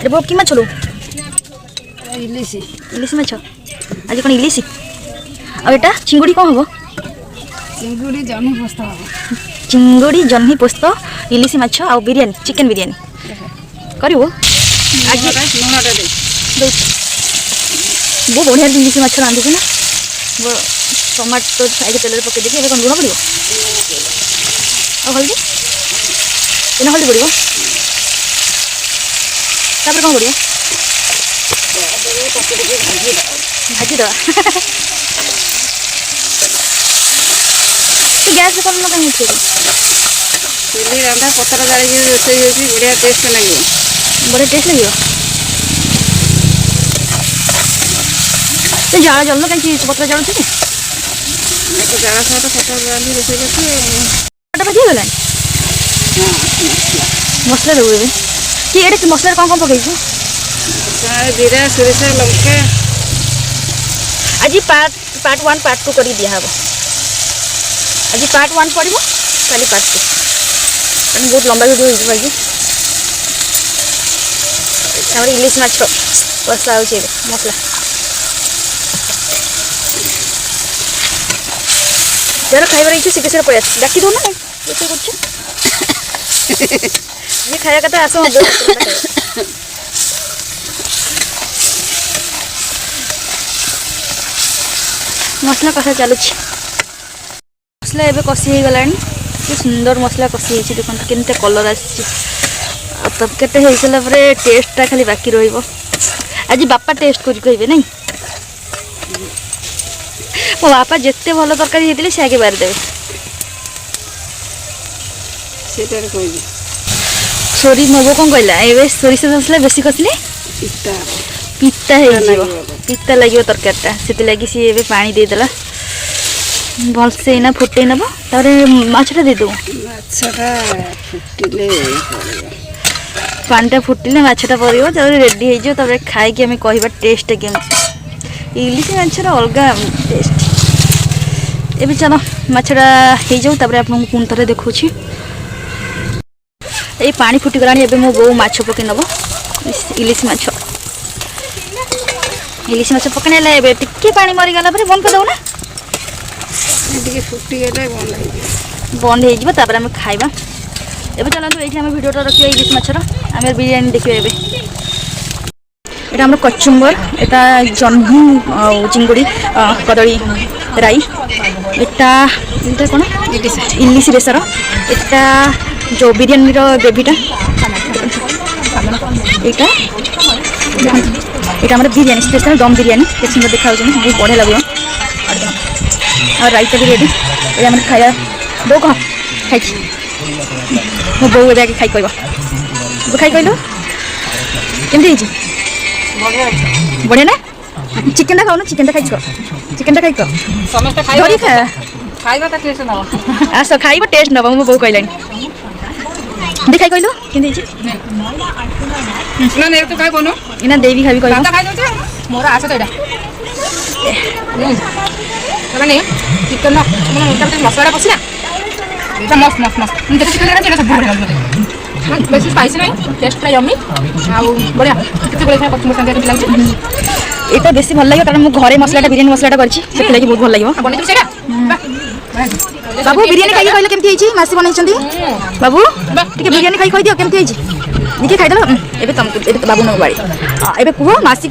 अरे वो कि माछ लो इलिसी इलिश माछ आज कौन इलिश आ एटा चिंगुड़ी कौन हम चिंगुड़ी जन्ही पोस्त हम चिंगुड़ी जन्ही पोस्त इलिश माछ आ बिरयानी चिकन बिरयानी करिवो आज लुणटा दे वो बढ़िया इलिश माछ रांधुछ ना वो टमाटो आगे तेल पकई देखिए कौन लुण पड़ो आ हल्दी एना हल्दी पड़ो तापर कौन पड़ो भाजी दवा गैस कर कहीं चुली रंधा पतर जाड़ी रोषे बढ़िया टेस्ट लगे बढ़िया टेस्ट लगे जाड़ा जल कहीं पतर जाड़ू जाड़ा सहित पतर जाड़ी रोषे कर भाजी गला मसला देव ए कि ये मसला कौन कौन पकईछु जीरा सोरिष लंका आज पार्ट 1 पार्ट 2 कर दिया हम आज पार्ट 1 पड़ो काली पार्ट 2 कारण बहुत लंबा वीडियो हो इलिश माछ कषा हो मसला यार खाइबार इच्छा शीघ्र शीघ्र पड़े डाकी दो ना ये खाया कथा आस मसला कषा चलुच मसला एबे कषि हो गलानी कि सुंदर मसला कषि होछि देखन केनते कलर आछि तब केते हे सला परे टेस्टटा खाली बाकी रहिबो आज बापा टेस्ट करि कहबे नै मो बापा जेते भलो तरकारी हेतिले से आगे बार देबे सेटार कहबे सोरी मगो कोन कहला एबे सोरिस मसला बेसी कसले पिता पिता हे जीवो पिता लागियो तरकारीटा सेति लागि सी एबे पानी दे देला भल से ना फुटे नबो तारे माछटा दे दो माछटा फुटिले पानीटा फुटिले माछटा परियो तारे रेडी हे जो तारे खाइ के हमें कहबा टेस्ट केमति इलिश माछरा अलगा टेस्ट एबे चलो माछटा हे जो तारे आपन कोन तरह देखौछि ए पानी फुटी गलानी एबे मो बो माछ पके नबो इलिश माछ पकने ला एबे टिके पानी मरी गला परे बंद कर दो ना टिके फुटी गेले बंद हे जिवो तापर हम खाइबा एबे चलंतु एठी हम वीडियोटा रखियो इलिश माछर हम बिरयानी देखियो एबे एटा हमर कचुम्बर एटा जन्ही चिंगुड़ी कदली राई एटा कोन इलिश बेसर एटा जो बिरयानी रो ग्रेवीटा एटा এটা আমাদের বিরিয়ানি স্পেশাল দম বিরিয়ানি কেতে সুন্দর দেখা হচ্ছে বহুত বড় লাগবে আর রাইতা भी रेडी ए हमर खाया बो कह खाइ मो बो ए खाइ कहबा बो खाइ कहलो केमति हिची बढ़िया ना चिकन टा खाओ ना चिकन टा खाइ को समस्त खाइबा त टेस्ट न आस खाइबा टेस्ट न मो बो कहलानी देखाइ कहलो केमति हिची ना ने तो काय बनो इना देवी खाबी कहबो खाइ दो मोर आछे तो एटा माने चिकन ना मतलब मसाला पसिना एटा मस्त देखि चिकन ना सब बढ़िया लागले बेसी स्पाइसी नहीं टेस्ट ला यम्मी आ बढ़िया किते बोले खाय पचमो संगे लागछ एटा बेसी भल लागियो कारण मु घरे मसलाटा बिरयानी मसलाटा करछि से लागि बहुत भल लागियो बनै सेटा बाबू बिरयानी खाइ कहले केमति हिची मासी बनाइ छथि बाबू टिके बिरयानी खाइ दियो केमति हिची निके खाइ दलो एबे तुम एबे बाबू न बाड़ी एबे कुहो मासी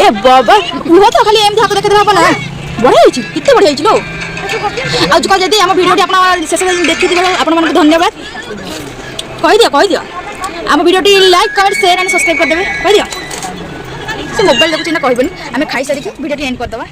ए बाबा कुहो तो खाली एम हाथ देखे देबा ना बढ़िया हिची किते बढ़िया हिची लो आज को जदी हम वीडियोटी आपन शेष देखि दिबो आपन मन को धन्यवाद कहि दियो हम वीडियोटी like comment share and subscribe कर देबे कहि दियो से मोबाइल देखु चिना कहबनी हमें खाइ सारी के वीडियोटी एंड कर दबा।